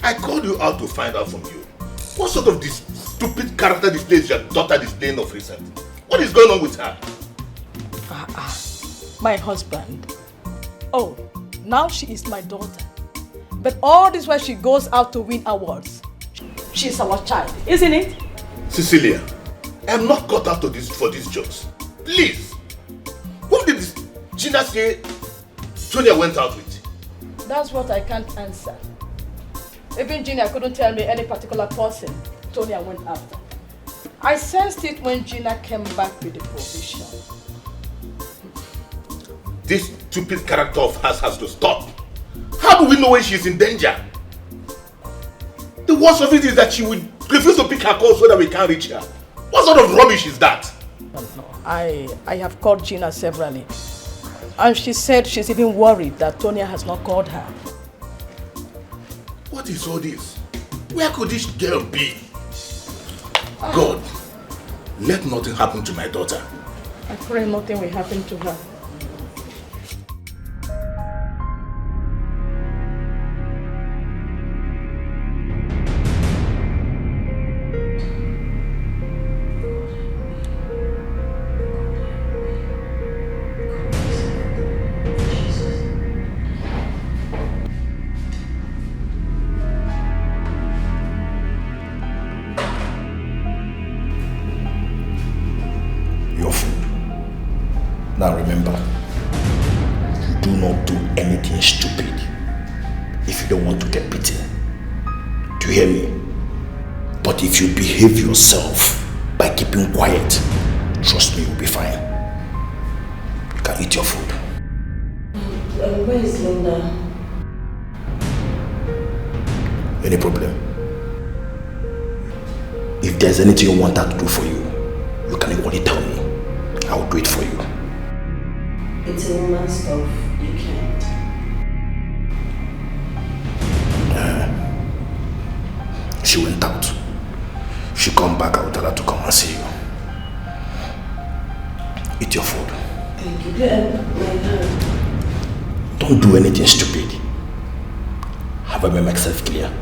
I called you out to find out from you. What sort of this stupid character displays your daughter displaying of recent? What is going on with her? My husband. Oh, now she is my daughter. But all this while she goes out to win awards. She's our child, isn't it? Cecilia, I am not cut out for these jobs. Please. Whom did Gina say Tonya went out with? That's what I can't answer. Even Gina couldn't tell me any particular person Tonya went after. I sensed it when Gina came back with the provision. This stupid character of hers has to stop. How do we know when she's in danger? The worst of it is that she will refuse to pick her call so that we can't reach her. What sort of rubbish is that? No. I have called Gina severally. And she said she's even worried that Tonya has not called her. What is all this? Where could this girl be? God, let nothing happen to my daughter. I pray nothing will happen to her. Now remember, do not do anything stupid if you don't want to get beaten. Do you hear me? But if you behave yourself by keeping quiet, trust me, you'll be fine. You can eat your food. Where is Linda? Any problem? If there's anything you want her to do for you, you can equally tell me. I'll do it for you. It's a woman's stuff. You can't. She went out. She'll come back. I'll tell her to come and see you. Eat your food. Thank you. Don't do anything stupid. Have I made myself clear?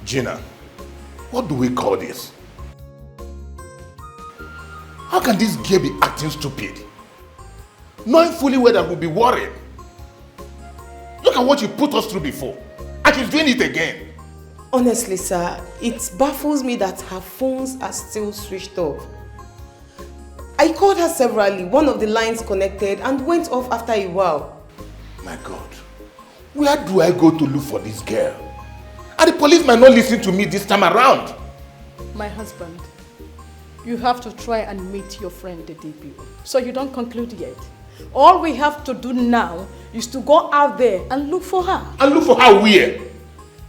Gina, what do we call this? How can this girl be acting stupid? Knowing fully well that we'll be worried. Look at what you put us through before, and she's doing it again. Honestly, sir, it baffles me that her phones are still switched off. I called her severally, one of the lines connected and went off after a while. My God, where do I go to look for this girl? And the police might not listen to me this time around. My husband, you have to try and meet your friend, the DPO, so you don't conclude yet. All we have to do now is to go out there and look for her. And look for her where?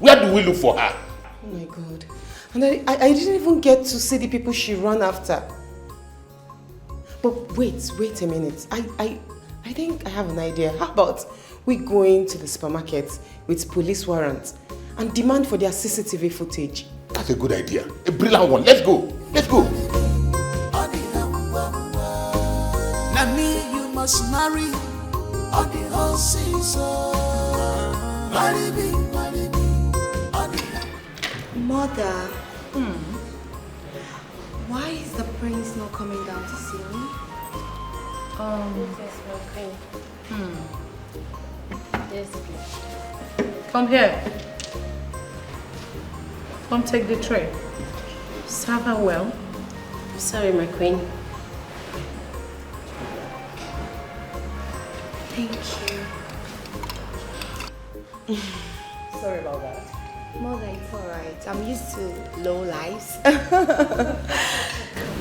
Where do we look for her? Oh my God. And I didn't even get to see the people she ran after. But wait a minute. I think I have an idea. How about we go into the supermarket with police warrants and demand for their CCTV footage? That's a good idea. A brilliant one. Let's go. Let's go. Now me you must marry on the whole season. Marry me. Mother, why is the prince not coming down to see me? Come here. Come take the tray. Serve her well. Sorry, my queen. Thank you. Sorry about that. Mother, it's alright. I'm used to low lives.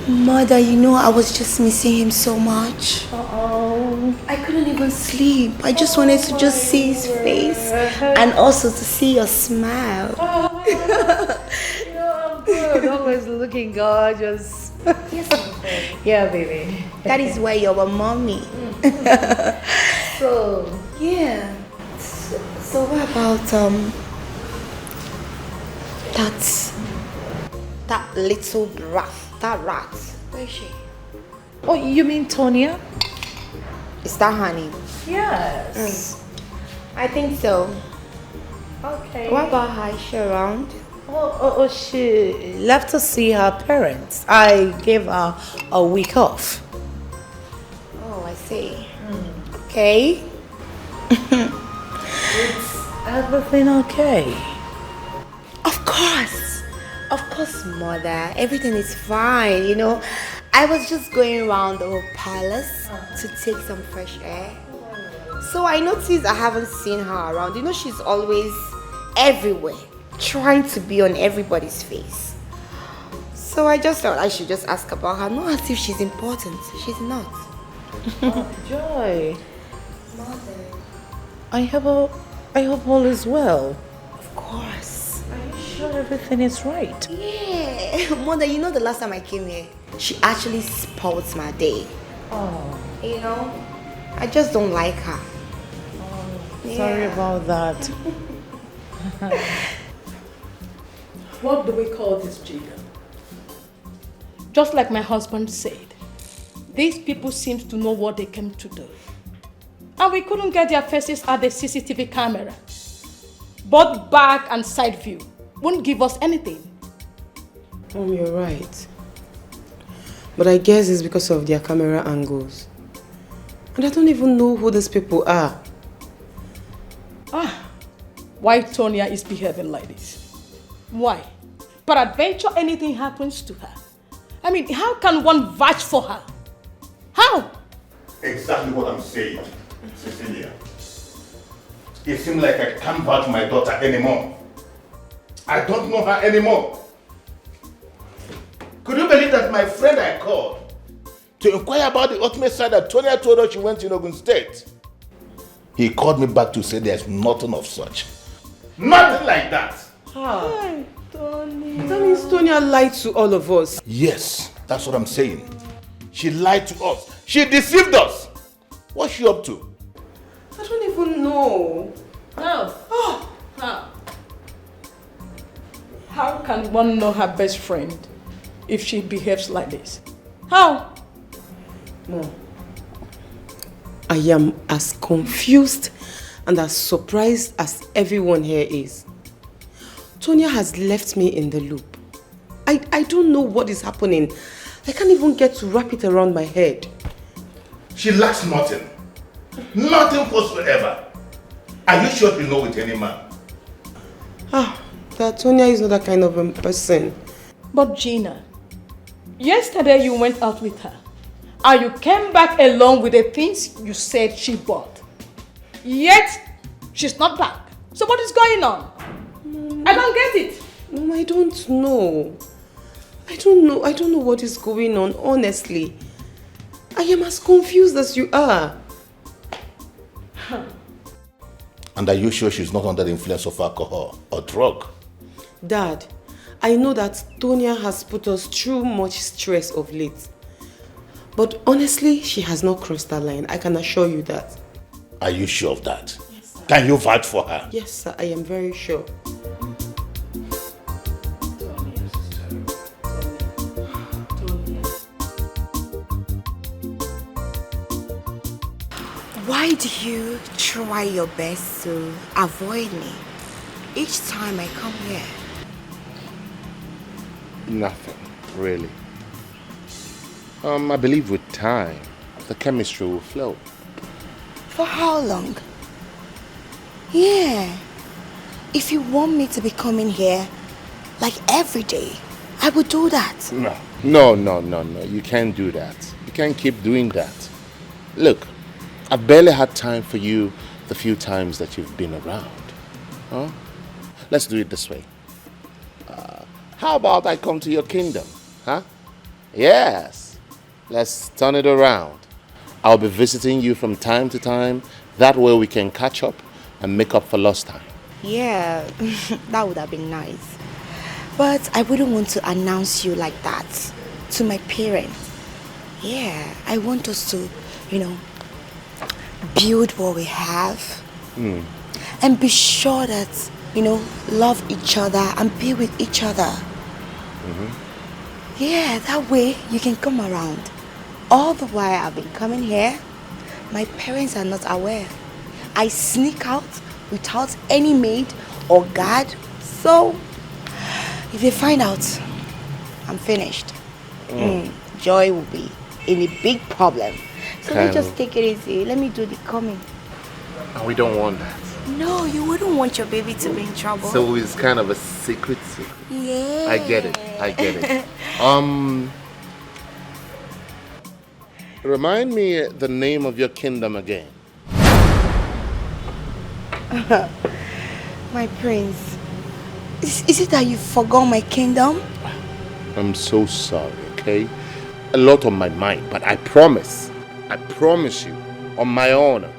Mother, you know, I was just missing him so much. Oh. I couldn't even sleep. I just wanted to just see his face and also to see your smile. You're good. Always looking gorgeous. Yes, I'm good. Yeah, baby. That is why you're a mommy. So, Yeah. So what about that little brat, that rat? Where is she? oh, you mean Tonya? Is that honey? Yes. I think so. Okay. What about her? Is she around? Oh, she left to see her parents. I gave her a week off. Oh, I see. Okay. Everything okay? Of course, mother. Everything is fine. You know, I was just going around the whole palace to take some fresh air. So I noticed I haven't seen her around. You know, she's always everywhere, trying to be on everybody's face. So I just thought I should just ask about her. Not as if she's important. She's not. Joy, Mother. I hope all is well. Of course. Are you sure everything is right? Yeah. Mother, you know the last time I came here, she actually spoiled my day. Oh, You know, I just don't like her. sorry Yeah. about that. What do we call this, Gina? Just like my husband said, these people seem to know what they came to do. And we couldn't get their faces at the CCTV camera. Both back and side view wouldn't give us anything. Mom, you're right. But I guess it's because of their camera angles. And I don't even know who these people are. Why Tonya is behaving like this? Why? Peradventure anything happens to her. I mean, how can one vouch for her? How? Exactly what I'm saying, Cecilia. It seems like I can't vouch my daughter anymore. I don't know her anymore. Could you believe that my friend I called to inquire about the ultimate side that Tonya told us she went to Ogun State? He called me back to say there's nothing of such. Nothing like that. That means Tonya lied to all of us. Yes, that's what I'm saying. She lied to us. She deceived us. What's she up to? I don't even know. How can one know her best friend if she behaves like this? How? Mom, I am as confused and as surprised as everyone here is. Tonya has left me in the loop. I don't know what is happening. I can't even get to wrap it around my head. She lacks nothing. Nothing whatsoever. Are you sure you know with any man? That Tonya is not that kind of a person. But Gina, yesterday you went out with her and you came back along with the things you said she bought. Yet, she's not back. So what is going on? I don't get it. Mom, I don't know. I don't know what is going on, honestly. I am as confused as you are. And are you sure she's not under the influence of alcohol or drug? Dad, I know that Tonya has put us through much stress of late. But honestly, she has not crossed that line. I can assure you that. Are you sure of that? Yes, sir. Can you vouch for her? Yes, sir, I am very sure. Why do you try your best to avoid me each time I come here? Nothing, really. I believe with time, the chemistry will flow. For how long? Yeah. If you want me to be coming here, like every day, I would do that. No. You can't do that. You can't keep doing that. Look, I've barely had time for you the few times that you've been around. Huh? let's do it this way. How about I come to your kingdom? Huh? Yes. Let's turn it around. I'll be visiting you from time to time. That way we can catch up and make up for lost time. Yeah, that would have been nice. But I wouldn't want to announce you like that to my parents. Yeah, I want us to, build what we have. And be sure that, love each other and be with each other. Yeah, that way you can come around. All the while I've been coming here, my parents are not aware. I sneak out without any maid or guard. So, if they find out, I'm finished. Joy will be in a big problem. So let's just take it easy. Let me do the coming. And we don't want that. No, you wouldn't want your baby to be in trouble. So it's kind of a secret. Yeah. I get it. Remind me the name of your kingdom again. My prince. Is it that you forgot my kingdom? I'm so sorry, okay? A lot on my mind, but I promise you, on my honor,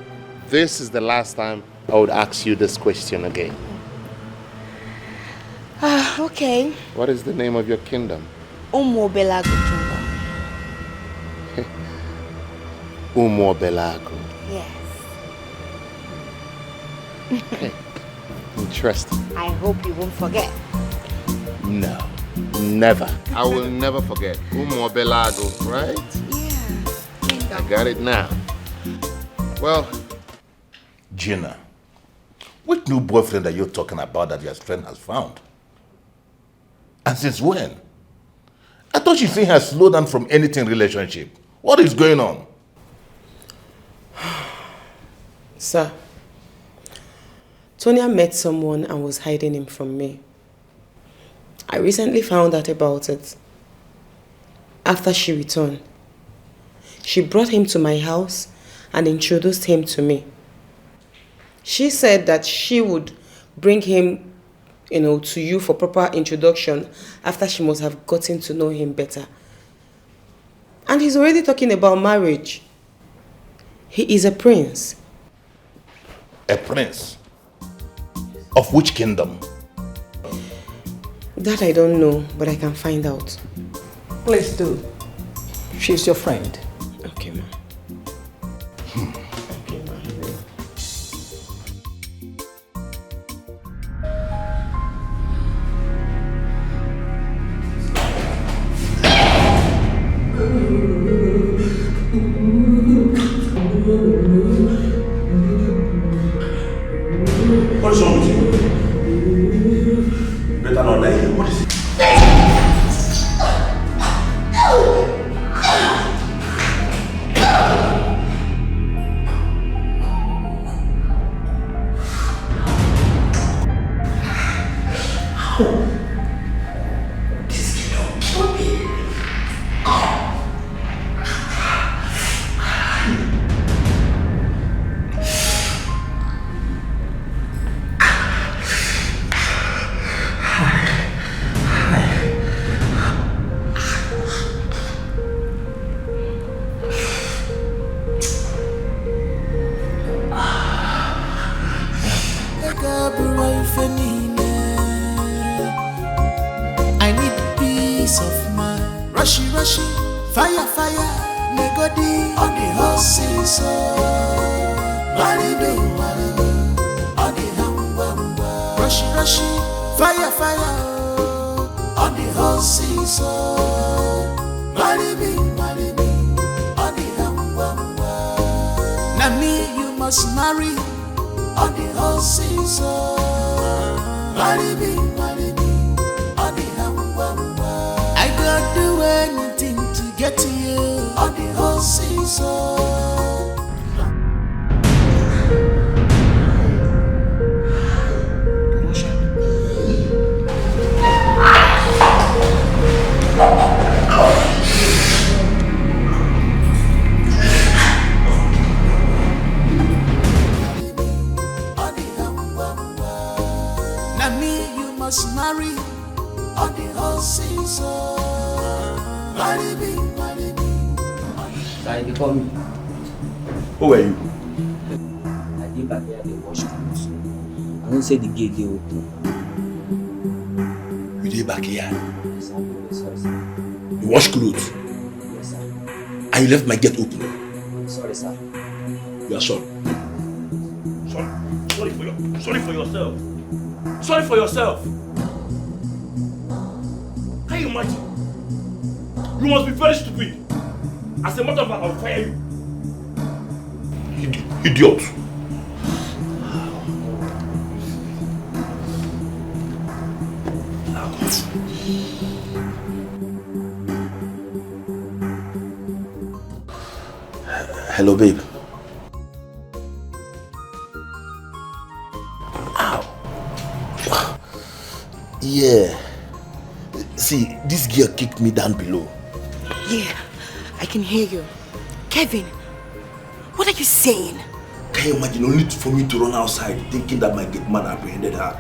this is the last time I would ask you this question again. Okay. What is the name of your kingdom? Umobelago kingdom. Umobelago. Yes. Okay. Interesting. I hope you won't forget. No, never. I will never forget. Umobelago, right? Yeah. I got it now. Well, Gina, what new boyfriend are you talking about that your friend has found? And since when? I thought she said her slow down from anything relationship. What is going on? Sir, Tonya met someone and was hiding him from me. I recently found out about it. After she returned, she brought him to my house and introduced him to me. She said that she would bring him, to you for proper introduction after she must have gotten to know him better. And he's already talking about marriage. He is a prince. A prince? Of which kingdom? That I don't know, but I can find out. Please do. She's your friend. Okay, ma. Okay, ma. What's wrong with you? Better not die here. What is it? This kid don't kill me. I need peace of mind. Rushy, fire, negodi on the horses. Marry me, on the hamba. Rushy, fire, on the horses. Marry me, on the hamba. Now me you must marry on the horses. Marry me, on the hamba. I could do anything to get to you on the horses. Now me you must marry on the whole season. Marry me. Sorry, they call me. Who are you? I did back here, they wash clothes. I don't say the gate they open. You did back here? Yes, sir. Sorry, sir. You wash clothes? Yes, sir. And you left my gate open? Sorry, sir. You are sorry. Sorry for yourself. Sorry for yourself. Can you imagine? You must be very stupid. As a matter of fact, I'll fire you. Idiot. Hello, babe. Ow. Yeah. See, this girl kicked me down below. Yeah, I can hear you. Kevin, what are you saying? Can you imagine? Only for me to run outside thinking that my gate man apprehended her.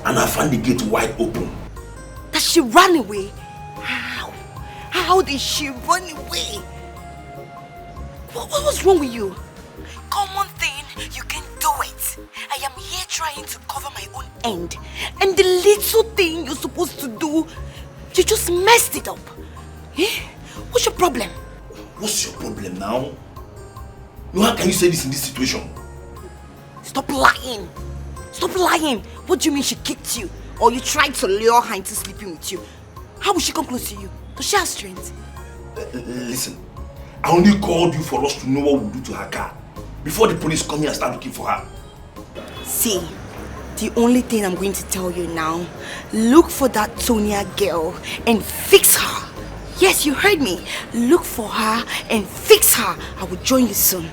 And I found the gate wide open. That she ran away? How? How did she run away? What was wrong with you? Common thing, you can do it. I am here trying to cover my own end. And the little thing you're supposed to do, you just messed it up. Eh? What's your problem? What's your problem now? How can you say this in this situation? Stop lying. Stop lying. What do you mean she kicked you? Or you tried to lure her into sleeping with you? How will she come close to you? Does she have strength? Listen, I only called you for us to know what we'll do to her car before the police come here and start looking for her. See, the only thing I'm going to tell you now, look for that Tonya girl and fix her. Yes, you heard me. Look for her and fix her. I will join you soon.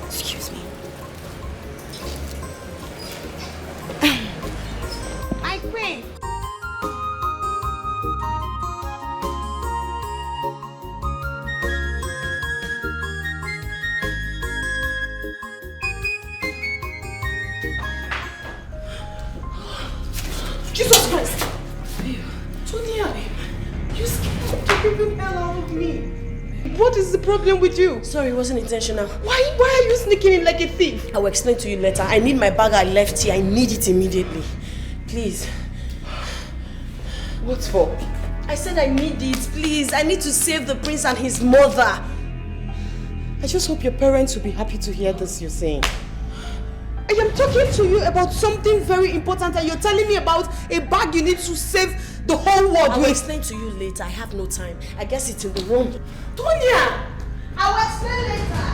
Excuse me. My queen. Jesus Christ! Tonya, you scared the living hell out of me. What is the problem with you? Sorry, it wasn't intentional. Why are you sneaking in like a thief? I will explain to you later. I need my bag I left here. I need it immediately. Please. What for? I said I need it, please. I need to save the prince and his mother. I just hope your parents will be happy to hear this you're saying. I am talking to you about something very important and you're telling me about a bag you need to save the whole world I will with. explain to you later. I have no time. I guess it's in the room. Tonya! I will explain later.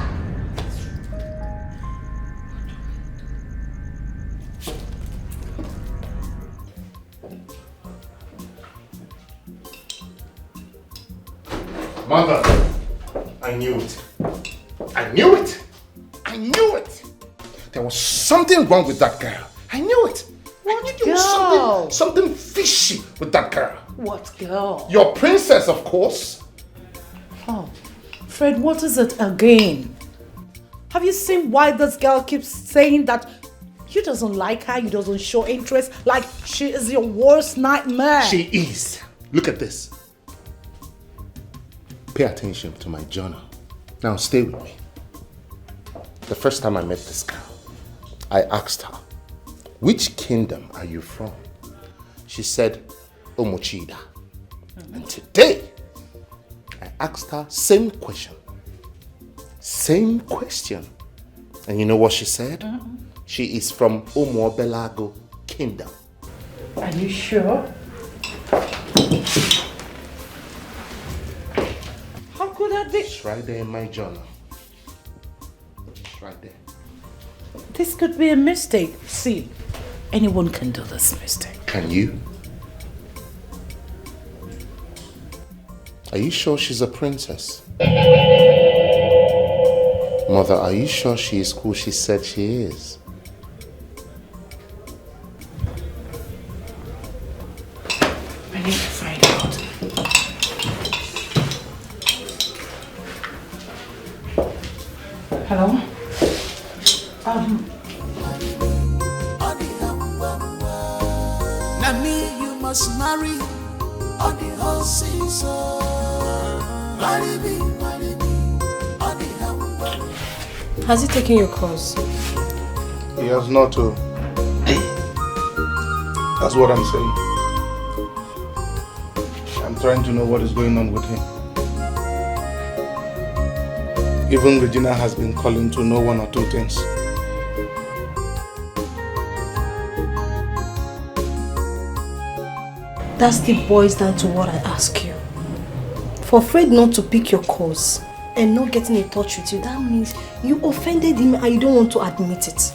Mother, I knew it. I knew it. I knew it. There was something wrong with that girl. I knew it. What I knew there was something fishy with that girl. What girl? Your princess, of course. Oh, Fred, what is it again? Have you seen why this girl keeps saying that you doesn't like her, you doesn't show interest, like she is your worst nightmare? She is. Look at this. Pay attention to my journal. Now stay with me. The first time I met this girl, I asked her, which kingdom are you from? She said, Omochida. And today, I asked her same question. Same question. And you know what she said? She is from Omoabelago Kingdom. Are you sure? How could that be? It's right there in my journal. It's right there. This could be a mistake. See, anyone can do this mistake. Can you? Are you sure she's a princess? Mother, are you sure she is who she said she is? I need to find out. Hello? Now me you must marry on the whole season. Marry me, on the whole. Has he taken your course? He has not to. That's what I'm saying. I'm trying to know what is going on with him. Even Regina has been calling to know one or two things. That still boils down to what I ask you. For Fred not to pick your calls and not getting in touch with you, that means you offended him and you don't want to admit it.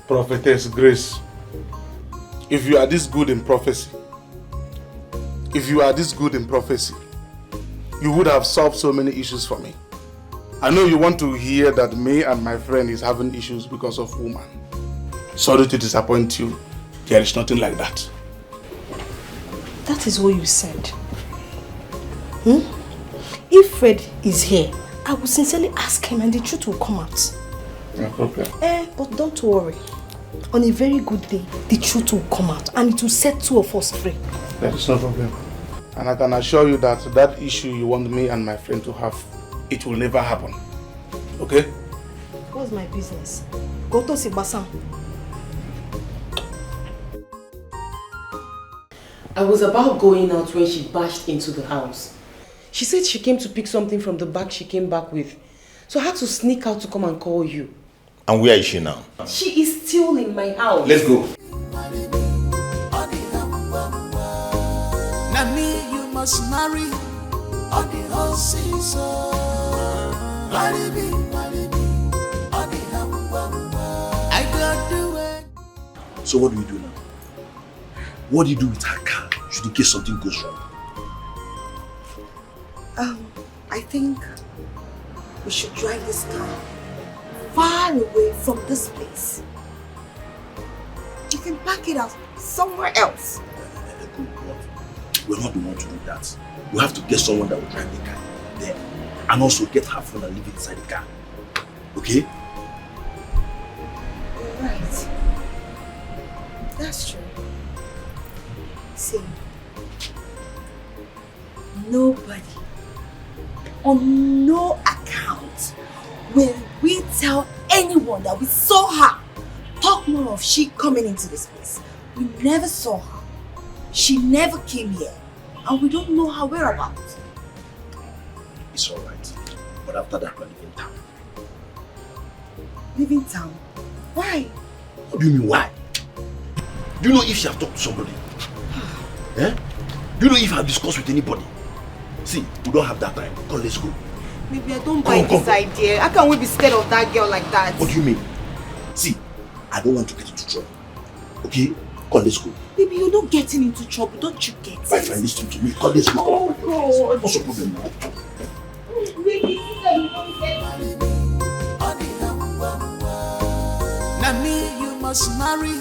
Prophetess Grace, if you are this good in prophecy, you would have solved so many issues for me. I know you want to hear that me and my friend is having issues because of woman. Sorry to disappoint you. There is nothing like that. That is what you said. If Fred is here, I will sincerely ask him and the truth will come out. No problem. But don't worry. On a very good day, the truth will come out and it will set two of us free. That is no problem. And I can assure you that that issue you want me and my friend to have, it will never happen. Okay? What's my business? Go to Sibasan. I was about going out when she bashed into the house. She said she came to pick something from the bag she came back with. So I had to sneak out to come and call you. And where is she now? She is still in my house. Let's go. Now me you must marry on the whole season. Marry me, on the whole. I got the way. So what do we do now? What do you do with her car should in case something goes wrong? I think we should drive this car far away from this place. You can park it out somewhere else. We're not the one to do that. We have to get someone that will drive the car there. And also get her phone and leave it inside the car. Okay? You're right. That's true. See, nobody, on no account, will we tell anyone that we saw her. Talk more of she coming into this place. We never saw her. She never came here. And we don't know her whereabouts. It's alright. But after that, we're leaving town. Leaving town? Why? What do you mean, why? Do you know if she has talked to somebody? Eh? Do you know if I have discussed with anybody? See, we don't have that time. Come, let's go. Maybe I don't buy this idea. How can we be scared of that girl like that? What do you mean? See, I don't want to get into trouble. Okay? Come, let's go. Baby, you're not getting into trouble, don't you get it? My friend, listen to me. Come, let's go. Oh, God. What's the problem now? Now me you must marry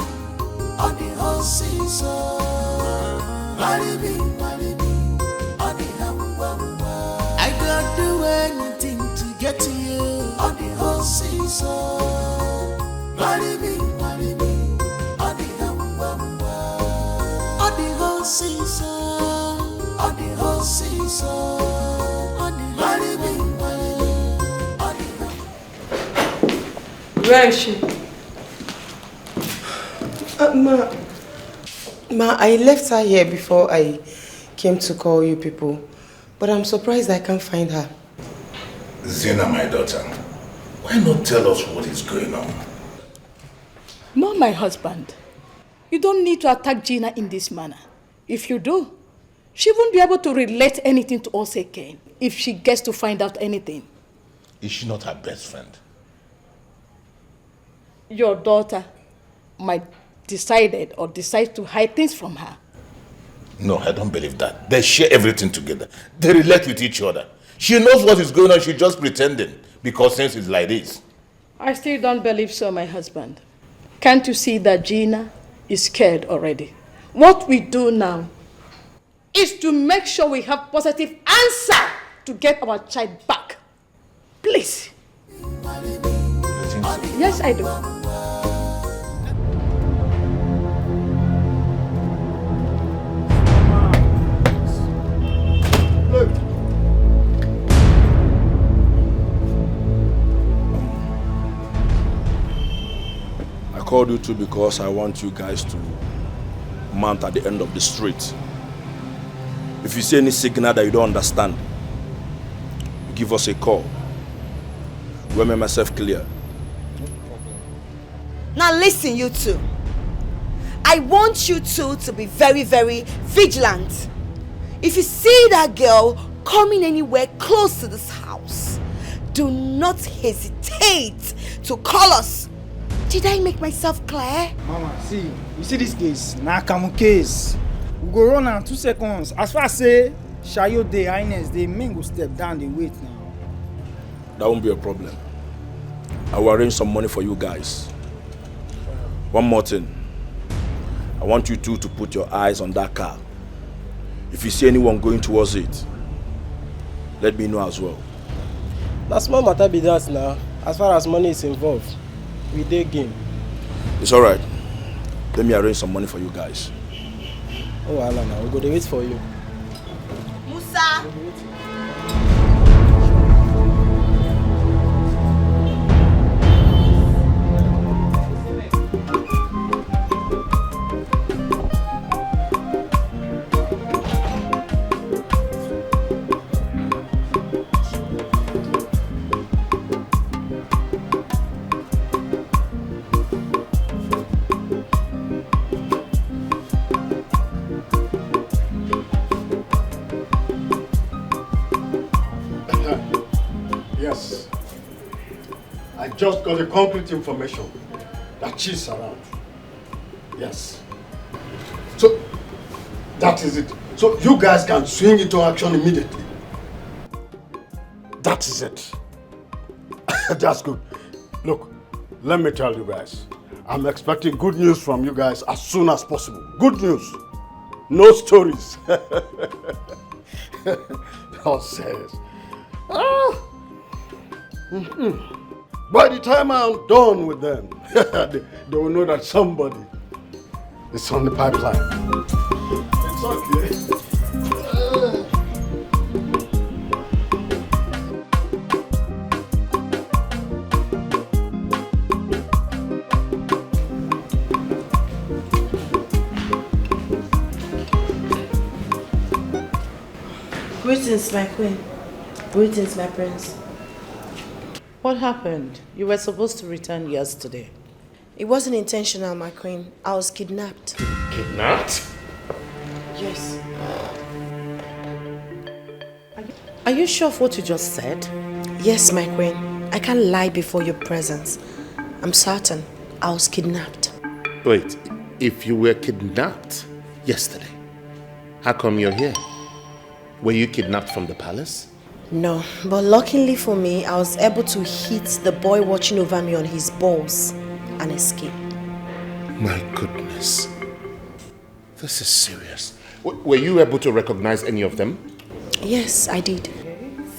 on the whole season. Marry me, on the whole. I got do anything to get to you on the whole season. Marry me, on the whole. On the whole season. On the whole season. On the marry me, on the whole. Where is she? Ma, I left her here before I came to call you people. But I'm surprised I can't find her. Zena, my daughter, why not tell us what is going on? No, my husband. You don't need to attack Gina in this manner. If you do, she won't be able to relate anything to us again if she gets to find out anything. Is she not her best friend? Your daughter might decide to hide things from her. No, I don't believe that. They share everything together. They relate with each other. She knows what is going on, she's just pretending because things is like this. I still don't believe so, my husband. Can't you see that Gina is scared already? What we do now is to make sure we have positive answer to get our child back. Please. You think so? Yes, I do. called you two because I want you guys to mount at the end of the street. If you see any signal that you don't understand, give us a call. We'll make myself clear. Now listen, you two. I want you two to be very, very vigilant. If you see that girl coming anywhere close to this house, do not hesitate to call us. Did I make myself clear? Mama, see, you see this case? Now come case. We go run in 2 seconds. As far as say, Shayo Day, Highness, the men go step down, they wait now. That won't be a problem. I will arrange some money for you guys. One more thing. I want you two to put your eyes on that car. If you see anyone going towards it, let me know as well. That's small matter be that now. As far as money is involved, we dig in. It's alright. Let me arrange some money for you guys. Oh, Allah, now we'll go to wait for you. Musa! Just got the concrete information that she's around. Yes. So, that is it. So, you guys can swing into action immediately. That is it. That's good. Look, let me tell you guys. I'm expecting good news from you guys as soon as possible. Good news. No stories. All serious. By the time I'm done with them, they will know that somebody is on the pipeline. It's okay. Greetings, my queen. Greetings, my prince. What happened? You were supposed to return yesterday. It wasn't intentional, my queen. I was kidnapped. Kidnapped? Yes. Are you sure of what you just said? Yes, my queen. I can't lie before your presence. I'm certain I was kidnapped. Wait, if you were kidnapped yesterday, how come you're here? Were you kidnapped from the palace? No, but luckily for me, I was able to hit the boy watching over me on his balls and escape. My goodness. This is serious. Were you able to recognize any of them? Yes, I did.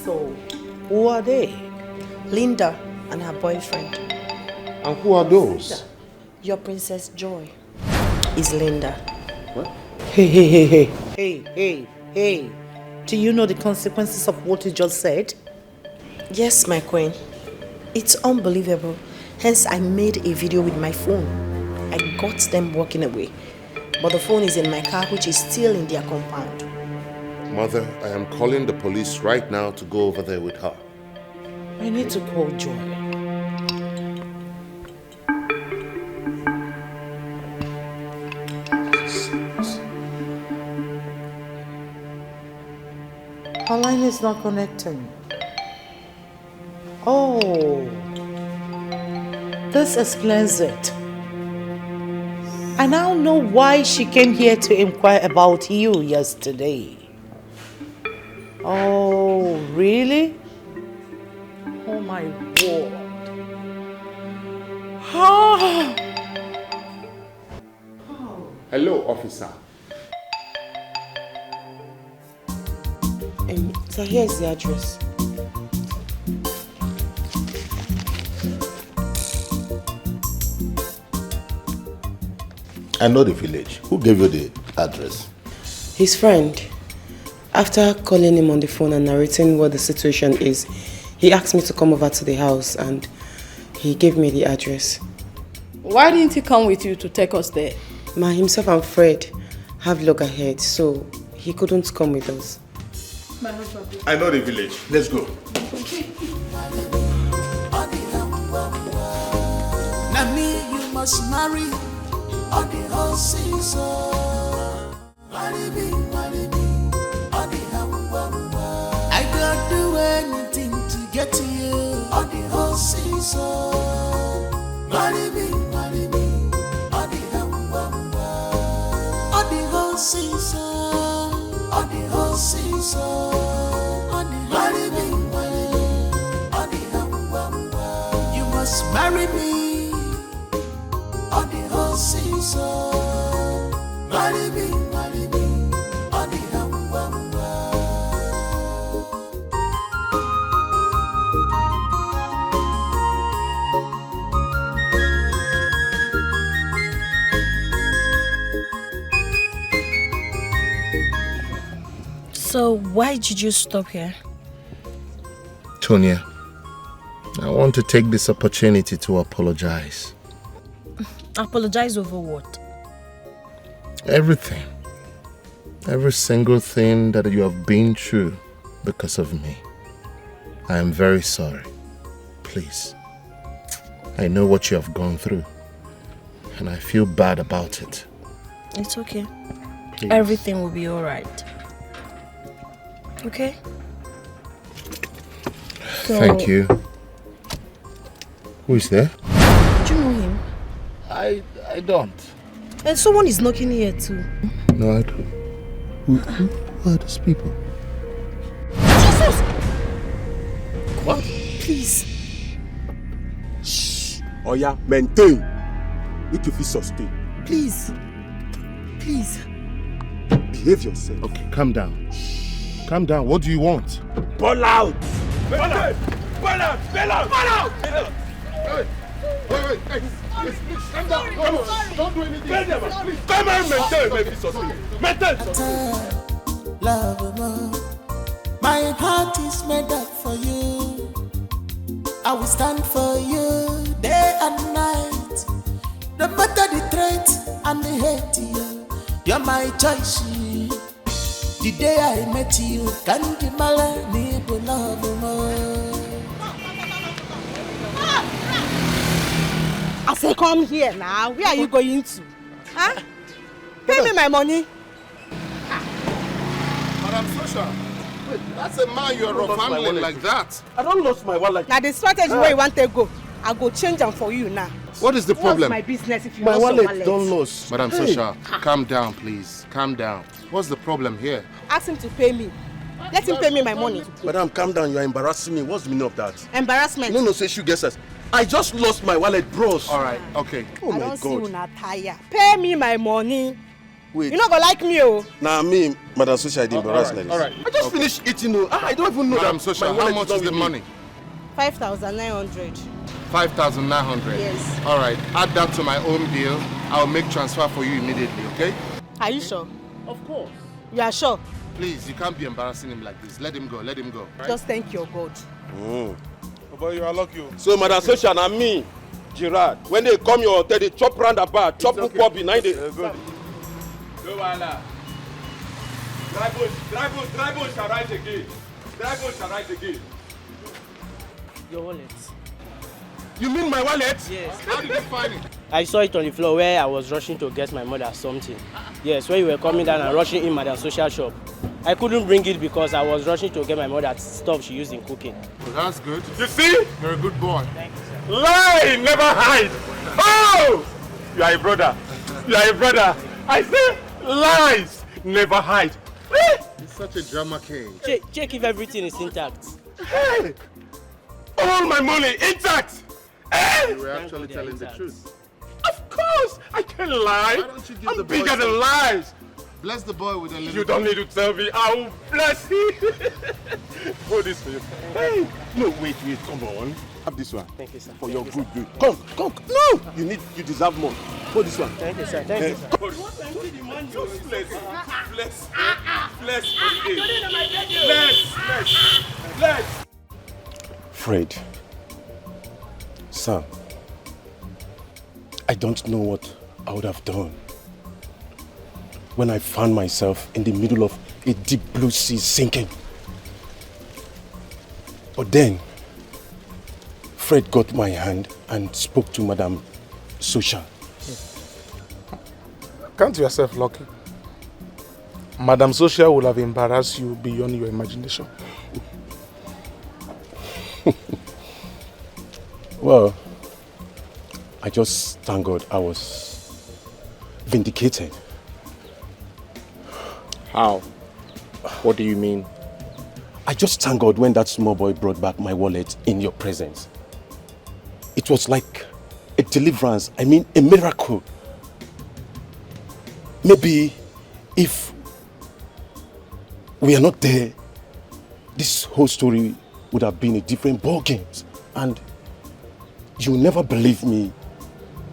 So, who are they? Linda and her boyfriend. And who are those? Your Princess Joy is Linda. What? Hey. Do you know the consequences of what you just said? Yes, my queen. It's unbelievable. Hence, I made a video with my phone. I got them walking away. But the phone is in my car, which is still in their compound. Mother, I am calling the police right now to go over there with her. I need to call Joy. Her line is not connecting. Oh, this explains it. I now know why she came here to inquire about you yesterday. Oh, really? Oh my word. Hello, officer. So here's the address. I know the village. Who gave you the address? His friend. After calling him on the phone and narrating what the situation is, he asked me to come over to the house and he gave me the address. Why didn't he come with you to take us there? Ma, himself and Fred have loggerheads, so he couldn't come with us. I know the village. Let's go. Now me you must marry on the whole season. Marry me, on the hamburger. I don't do anything to get to you on the whole season. Marry me, on the hamburger. On the whole season, on the whole season. Marry me, on the hamburger. You must marry me. On the whole season, marry me, on the hamburger. So why did you stop here? Tonya, I want to take this opportunity to apologize. Apologize over what? Everything. Every single thing that you have been through because of me. I am very sorry. Please. I know what you have gone through. And I feel bad about it. It's okay. Please. Everything will be alright. Okay? So, thank you. Who is there? Do you know him? I don't. And someone is knocking here too. No, I don't. Who are those people? Jesus! What? Please. Shh. Oh yeah, maintain. Make you feel sustain. Please. Please. Behave yourself. Okay, calm down. Calm down. What do you want? Ball out! Ball out! Ball out! Ball out! Ball out! Wait, hey, please, calm down. Don't do anything. Please, come on, maintain, maybe sustain. Maintain. Love, my heart is made up for you. I will stand for you day and night. No matter the threat and the hate, you're my choice. The day I met you, can't you love more? I say, come here now. Where are you going to? Huh? Pay me my money. Madam Sosha, wait, that's a man you're rough handling like that. I don't lost my wallet. Now the strategy where you want to go, I go change them for you now. What is the problem? What's my business if you My lost your wallet wallet? don't lose. Madam Sosha, calm down, please. Calm down. What's the problem here? Ask him to pay me. Let him pay me my money. Madam, calm down. You are embarrassing me. What's the meaning of that? Embarrassment. No, say you guess us. I just lost my wallet, bros. All right, okay. Oh I my don't see you God. na tire. Pay me my money. Wait. You not gonna like me, oh. Nah, me, Madam Sosha, I did embarrass like this. all right. I just finished eating. Oh. I don't even know Madam that Sosha, my how wallet much not is the with me. money? 5,900. 5,900. Yes. All right, add that to my own bill. I'll make transfer for you immediately, okay? Are you sure? Of course. You are sure? Please, you can't be embarrassing him like this. Let him go, let him go. Right? Just thank your God. But you are lucky. So, Madam Sosha, and me, Gerard, when they come your hotel, they chop roundabout, chop okay. up behind it. Good. Go, Wala. Drive shall rise again. Drive shall rise again. Your wallet. You mean my wallet? Yes. How did you find it? I saw it on the floor where I was rushing to get my mother something. Yes, when you were coming down and rushing in Madam Social shop. I couldn't bring it because I was rushing to get my mother stuff she used in cooking. Well, that's good. You see? You're a good boy. Thank you, sir. Lie, never hide. Oh! You are a brother. You are a brother. I say lies, never hide. He's such a drama king. Check if everything is intact. Hey! All my money intact. Eh? You were actually telling the intact. truth. Of course, I can lie. Why don't you give I'm the boy bigger some- than lies. Bless the boy with a little. You don't need to tell me. I will bless you. Hold this for you. Hey, no, wait, come on. Have this one. Thank you, sir. For Thank your you, good, sir. good. Come. No, you deserve more. Hold this one. Thank you, sir. Thank you, sir. Just bless. Fred, Sam, I don't know what I would have done when I found myself in the middle of a deep blue sea sinking. But then, Fred got my hand and spoke to Madame Social. Count yourself lucky. Madame Social would have embarrassed you beyond your imagination. Well, I just thank God I was vindicated. How? What do you mean? I just thank God when that small boy brought back my wallet in your presence. It was like a deliverance, I mean a miracle. Maybe if we are not there, this whole story would have been a different ball game. And you'll never believe me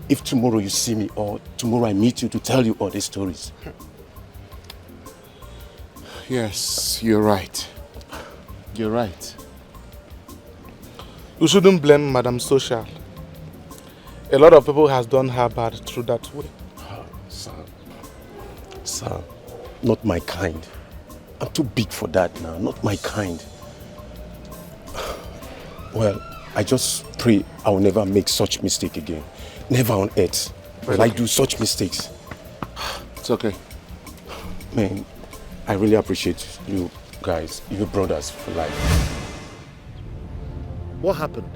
if tomorrow you see me or tomorrow I meet you to tell you all these stories. Yes, you're right. You're right. You shouldn't blame Madame Social. A lot of people has done her bad through that way. Oh, Sir, not my kind. I'm too big for that now, not my kind. Well, I just pray I will never make such mistake again. Never on earth will I do such mistakes. It's okay. Man, I really appreciate you guys, you brothers for life. What happened?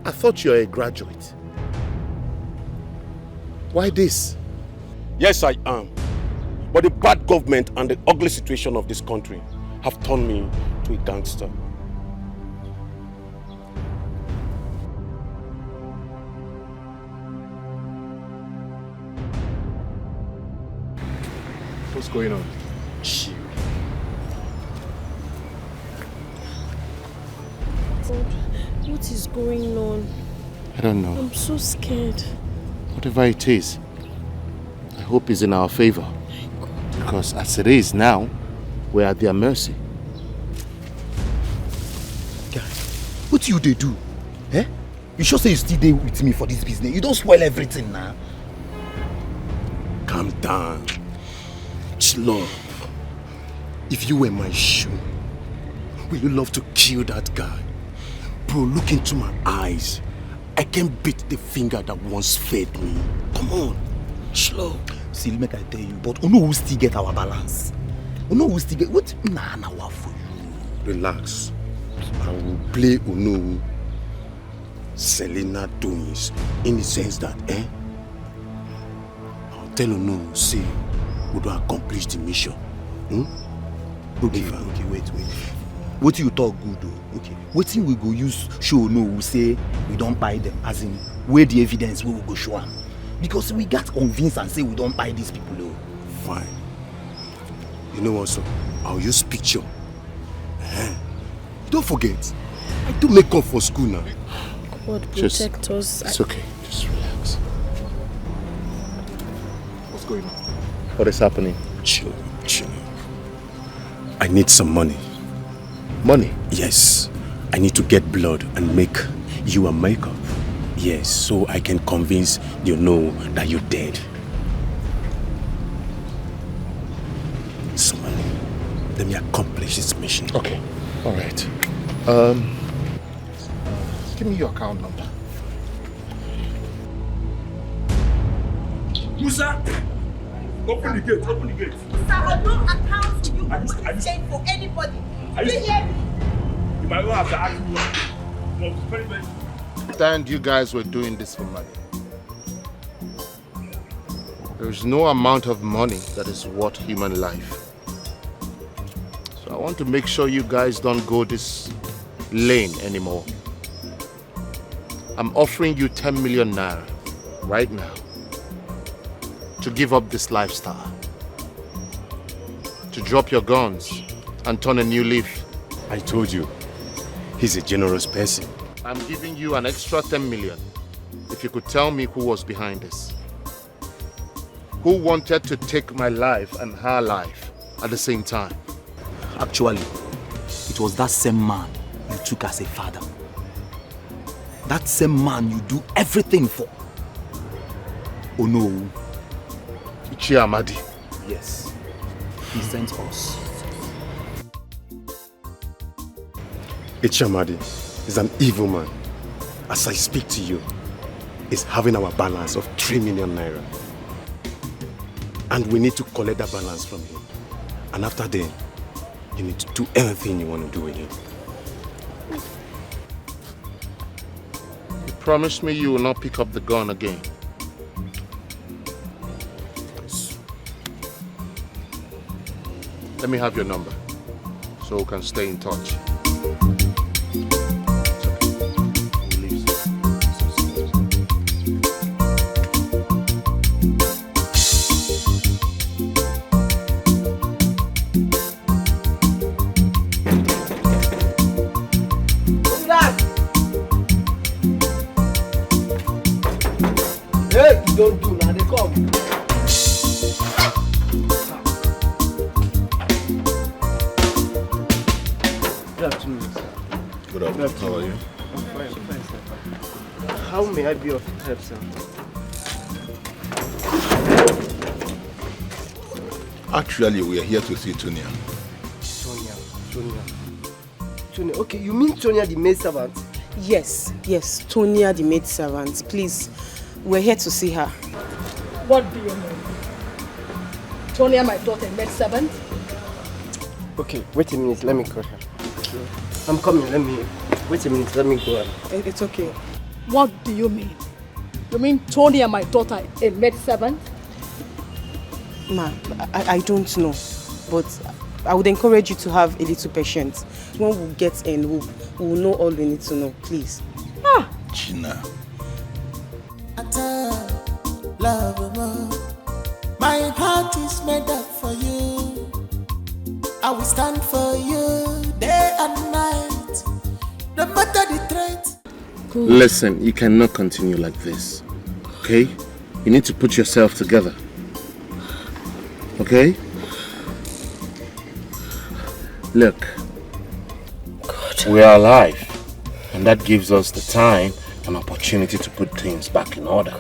I thought you're a graduate. Why this? Yes, I am. But the bad government and the ugly situation of this country have turned me to a gangster. What's going on? Chill. What is going on? I don't know. I'm so scared. Whatever it is, I hope it's in our favor. Because as it is now, we're at their mercy. Guys, what you they do? Eh? You sure say you still there with me for this business? You don't spoil everything now. Calm down. Chill up. If you were my shoe, would you love to kill that guy? Bro, look into my eyes. I can't beat the finger that once fed me. Come on, slow. See, make I tell you, but who will still get our balance? Who will still get what? Nah, what for you? Relax. I will play Uno Selena doings in the sense that, I'll tell Uno, say, we don't accomplish the mission. Okay, wait. What you talk good though? Okay. What thing we go use show no we say we don't buy them, as in where the evidence we will go show them. Because we got convinced and say we don't buy these people though. Fine. You know what, so I'll use picture. Don't forget, I do makeup for school now. God protect us. It's okay, just relax. What's going on? What is happening? Chill. I need some money. Money? Yes. I need to get blood and make you a makeup. Yes, so I can convince you know that you're dead. Some money. Let me accomplish this mission. Okay. All right. Give me your account number. Musa! Open the gate. Sir, I don't account to you for change for anybody. Do you hear me? You might well have to ask me. Stand, you guys were doing this for money. There is no amount of money that is worth human life. So I want to make sure you guys don't go this lane anymore. I'm offering you 10 million naira right now to give up this lifestyle, to drop your guns and turn a new leaf. I told you, he's a generous person. I'm giving you an extra 10 million if you could tell me who was behind this. Who wanted to take my life and her life at the same time? Actually, it was that same man you took as a father. That same man you do everything for. Oh no. Chiamadi. Yes. He sent us. Chiamadi is an evil man. As I speak to you, he's having our balance of 3 million naira. And we need to collect that balance from him. And after then, you need to do anything you want to do with him. You promised me you will not pick up the gun again. Let me have your number so we can stay in touch. Hey, don't do now, they come. Good afternoon, sir. Good afternoon. How are you? I'm fine, sir. How may I be of help, sir? Actually, we are here to see Tonya. Tonya. Okay, you mean Tonya the maid servant? Yes, Tonya the maid servant. Please, we're here to see her. What do you mean? Tonya, my daughter, maid servant? Okay, wait a minute, let me call her. I'm coming, wait a minute, let me go. It's okay. What do you mean? You mean Tonya, my daughter, a maid servant? Ma, I don't know, but I would encourage you to have a little patience. When we get in, we'll know all we need to know, please. Gina. Love more. My heart is made up for you. I will stand for you day and night, no matter the threat. Listen, you cannot continue like this, okay? You need to put yourself together, okay? Look, we are alive, and that gives us the time and opportunity to put things back in order.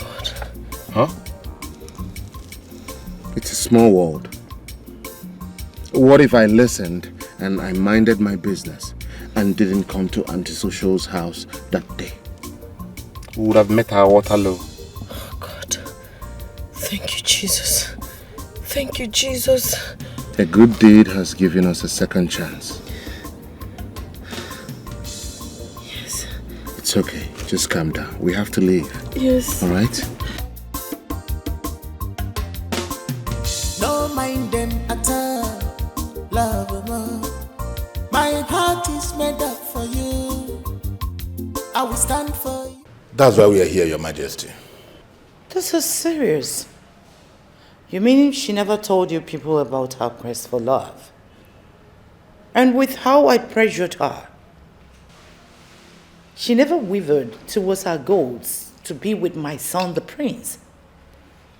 Huh? It's a small world. What if I listened and I minded my business and didn't come to Antisocial's house that day? We would have met our Waterloo. Oh God. Thank you, Jesus. Thank you, Jesus. A good deed has given us a second chance. Yes. It's okay. Just calm down. We have to leave. Yes. All right? No mind them at all. Love more. My heart is made up for you. I will stand for you. That's why we are here, Your Majesty. This is serious. You mean she never told you people about her quest for love? And with how I pressured her, she never wavered towards her goals to be with my son, the prince.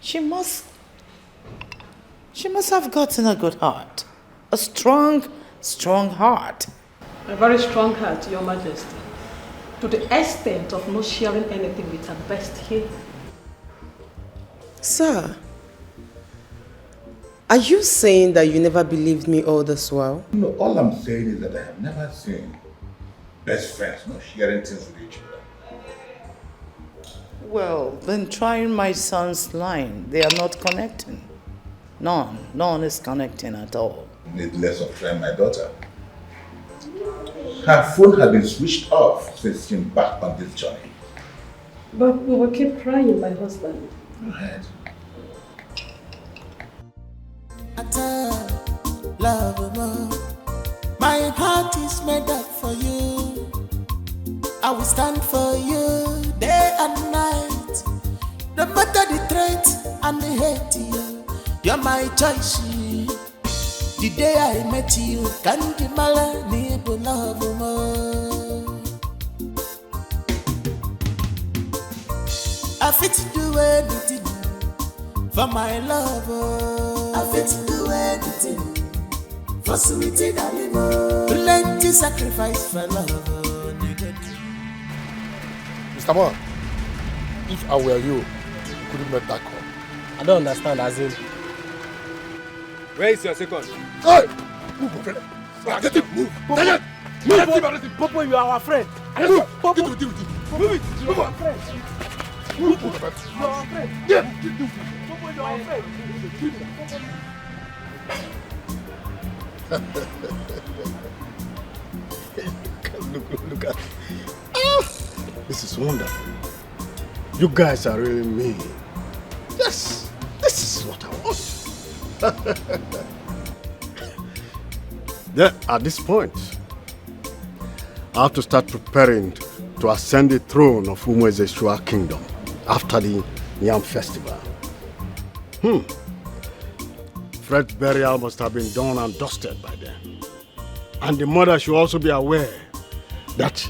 She must have gotten a good heart. A strong heart. A very strong heart, Your Majesty. To the extent of not sharing anything with her best here. Sir, are you saying that you never believed me all this while? No, all I'm saying is that I have never seen best friends not sharing things with each other. Well, then trying my son's line. They are not connecting. None is connecting at all. Needless of trying my daughter. Her phone had been switched off since she came back on this journey. But we will keep trying, my husband. Go ahead. Love more. My heart is made up for you. I will stand for you day and night, no matter the threat and the hate. You're my choice. The day I met you, can't you need love more. I fit to do anything for my love. I fit to do anything for sweetie darling. Plenty sacrifice for love. Mr. Man, if I were you, you couldn't make that call. I don't understand, as in. Where is your second? Hey! Move, brother. Get it, move. Daniel! Move! Popo, you are our friend. Move! Popo, Get it. move it. You are our friend. Move! You are our friend. Yeah! Popo, you are our friend. Look at this is wonderful. You guys are really mean. Yes, this is what I want. Then at this point, I have to start preparing to ascend the throne of Umwezeshua Kingdom after the Yam Festival. Fred's burial must have been done and dusted by then. And the mother should also be aware that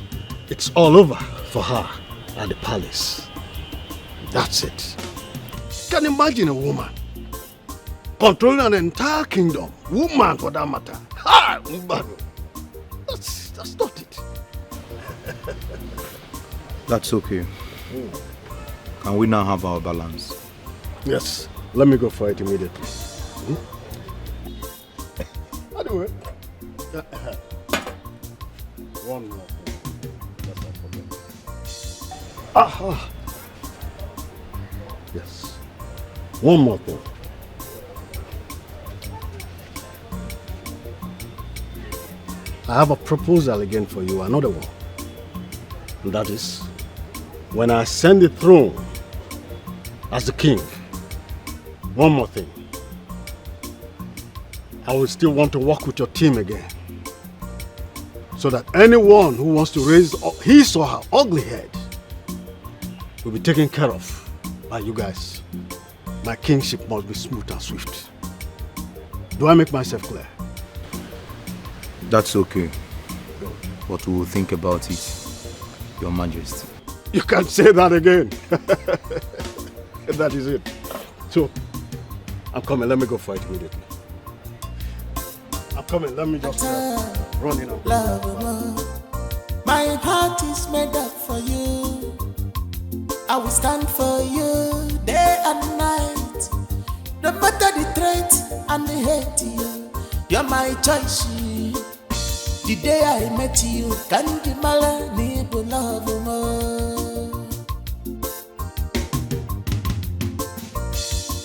it's all over for her at the palace. That's it. Can you imagine a woman controlling an entire kingdom? Woman, for that matter. Ha! That's not it. That's okay. Can we now have our balance? Yes. Let me go for it immediately. Anyway. One more thing. Let's not forget. Aha! Yes. One more thing. I have a proposal again for you, another one. And that is, when I ascend the throne as the king, one more thing. I will still want to work with your team again. So that anyone who wants to raise his or her ugly head will be taken care of by you guys. My kingship must be smooth and swift. Do I make myself clear? That's okay. But we will think about it, Your Majesty. You can't say that again. That is it. So, I'm coming. Let me go fight immediately. I'm coming. Let me just run in. My heart is made up for you. I will stand for you day and night. No matter the threat and the hate, you're my choice. The day I met you, can't be malani to love more.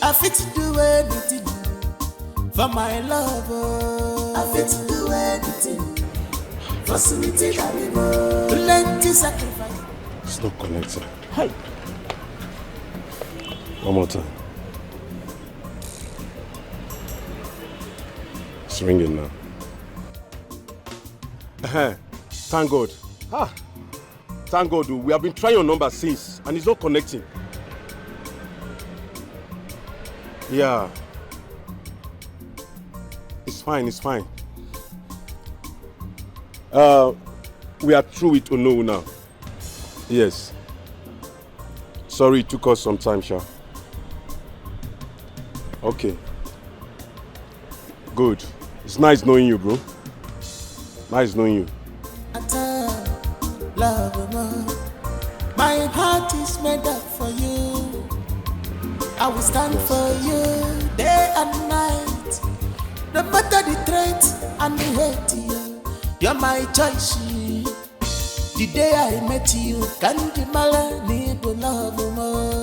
I fit to do anything for my love. I fit to do anything for Sunity Dalibo. Plenty sacrifice. It's not connected. Hey. One more time. It's ringing now. Thank God. Thank God. We have been trying your number since and it's not connecting. Yeah. It's fine, it's fine. We are through with Ono now. Yes. Sorry it took us some time, Sha. Okay. Good. It's nice knowing you, bro. Nice knowing you. Love, my heart is made up for you. I will stand for you day and night. No matter the threat and the hate, you're my choice. The day I met you, can't be malani to love more.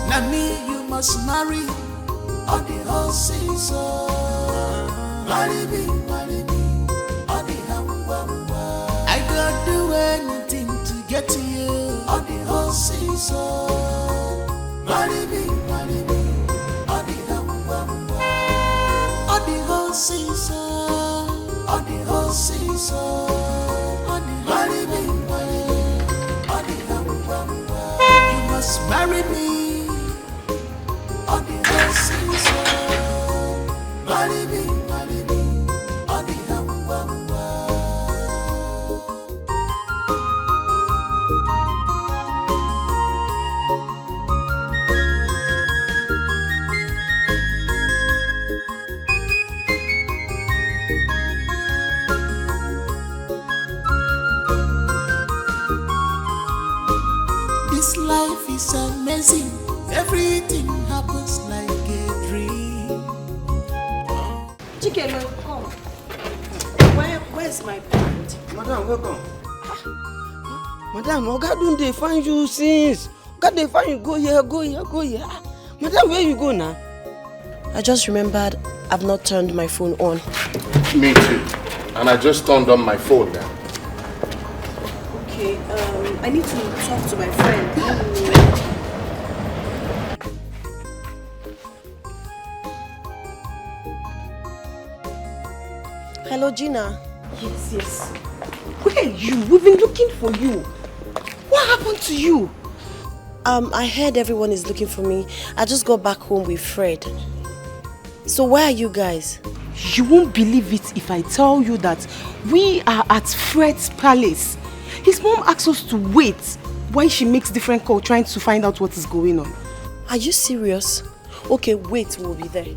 Now me you must marry on the whole season. Marry me on the hamba. I could do anything to get to you on the whole season. Marry me on the hamba. On the whole season. On the whole season. On the marry me on the hamba. You must marry me. On the whole season, marry me, on the everything happens like a dream. Chicken, come. Where's my parent? Madam, welcome. Madam, Oga don't they find you since? Oga they find you, go here, go here, go here. Madam, where you go now? I just remembered I've not turned my phone on. Me too. And I just turned on my phone now. Okay, I need to talk to my friend. Hello, Gina. Yes. Where are you? We've been looking for you. What happened to you? I heard everyone is looking for me. I just got back home with Fred. So where are you guys? You won't believe it if I tell you that we are at Fred's palace. His mom asked us to wait while she makes different calls trying to find out what is going on. Are you serious? Okay, wait, we'll be there.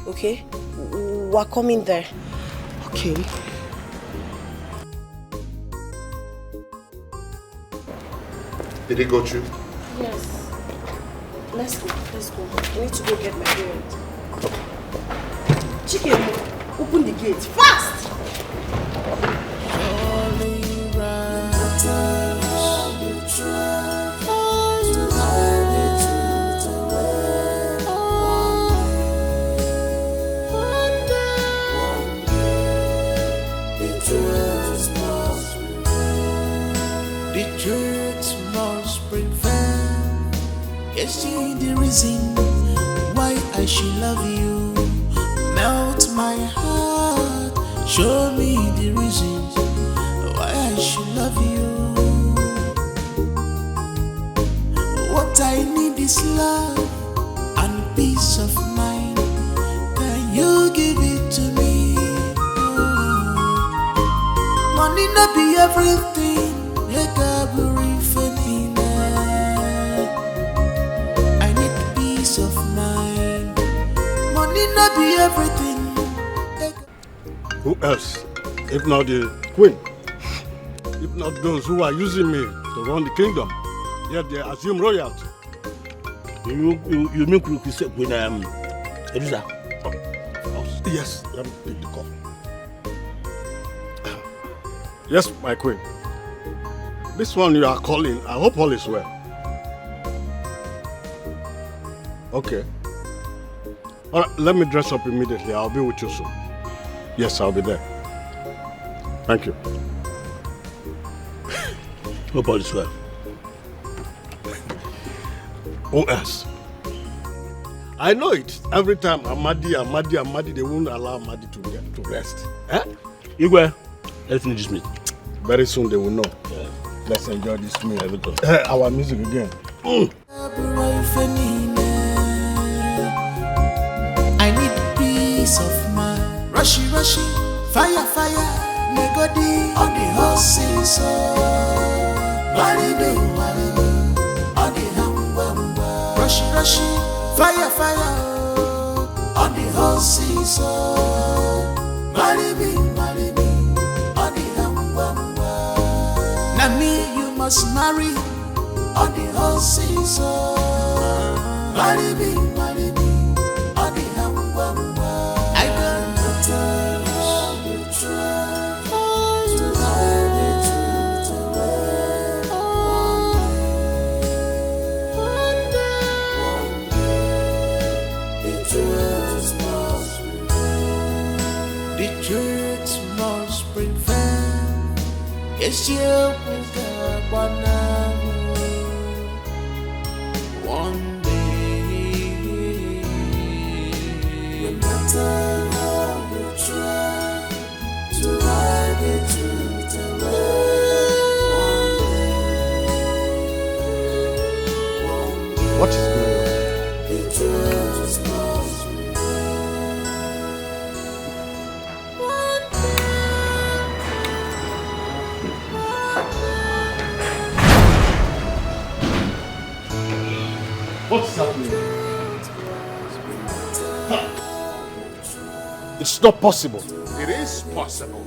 Okay? We're coming there. Okay. Did he go through? Yes. Let's go. I need to go get my parents. Chicken, open the gate fast! The truth must prevail. Yes, see the reason why I should love you. Melt my heart, show me the reasons why I should love you. What I need is love and peace of mind. Can you give it to me? Money not be everything. I need peace of mind. Money not be everything. Who else? If not the queen? If not those who are using me to run the kingdom, yet they assume royalty. You mean Queen Elisa? Yes, let me pick the call. Yes, my queen. This one you are calling, I hope all is well. Okay. All right, let me dress up immediately. I'll be with you soon. Yes, I'll be there. Thank you. Hope all is well. Who else? I know it. Every time Amadi, they won't allow Amadi to rest. Eh? Igwe, let's finish this meet. Very soon they will know. Yeah. Let's enjoy this meal. Our music again. I need peace of mind. Rushy, fire, negodi on the horses. Marido, on the hamba. Rushy, fire on the horses. Maribi, on the hamba. Now me you must marry on the horses. Maribi, on the hamba. I got to try to hide the truth away. One day, the truth must prevail. Yes, you will one day. No matter how you try to hide the truth away. What is going on? The truth must What's happening? It's not possible. It is possible.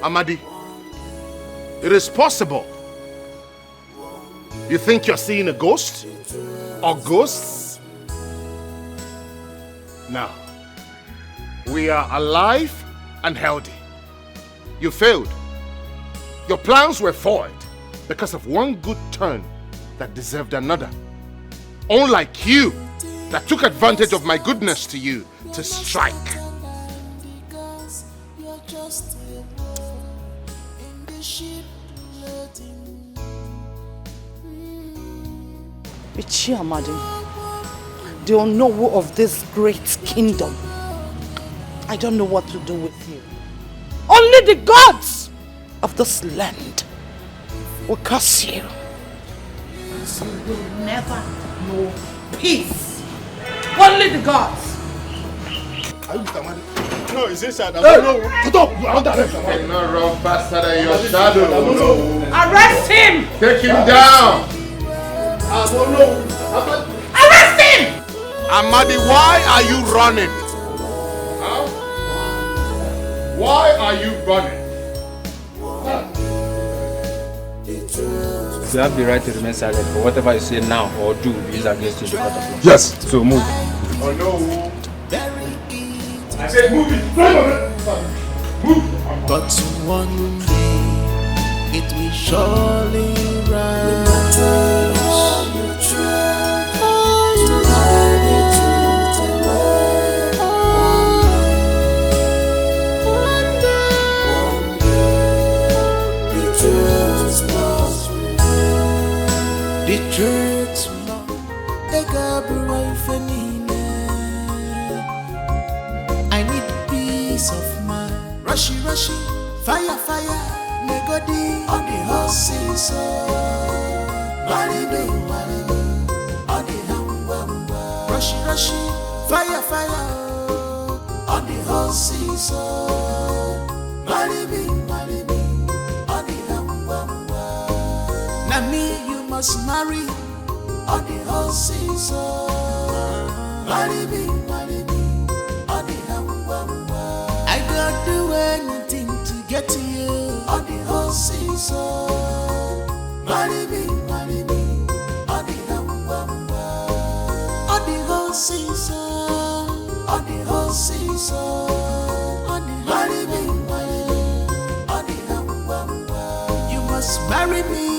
Amadi, it is possible. You think you're seeing a ghost? Or ghosts? Now, we are alive and healthy. You failed. Your plans were foiled because of one good turn that deserved another. Unlike you, that took advantage of my goodness to you to strike. Ichiamadi, the unknown of this great kingdom. I don't know what to do with you. Only the gods of this land will curse you. So you will never know peace. Only the gods. Are you Mr. Madi? No, it's inside. Hey! Shut up! You are under arrest. You cannot run faster than your shadow. Arrest him! Take him down! Arrest him! Amadi, why are you running? Huh? Why are you running? You have the right to remain silent for whatever you say now or do is against you in the court of law. Yes. So move. Oh no. I said move it. Move. But one day it will surely rise. The truth I need peace of mind. Rushy, fire, negodi on the horses. Walibi, on the hamba. Rushy, fire, on the horses. Walibi, on the hamba. Nami, you must marry on the horses. Walibi, on the hamba. I got do anything to get to you on the horses. Walibi, on the hamba. On the horses. On the horses. On the Walibi, on the hamba. You must marry me.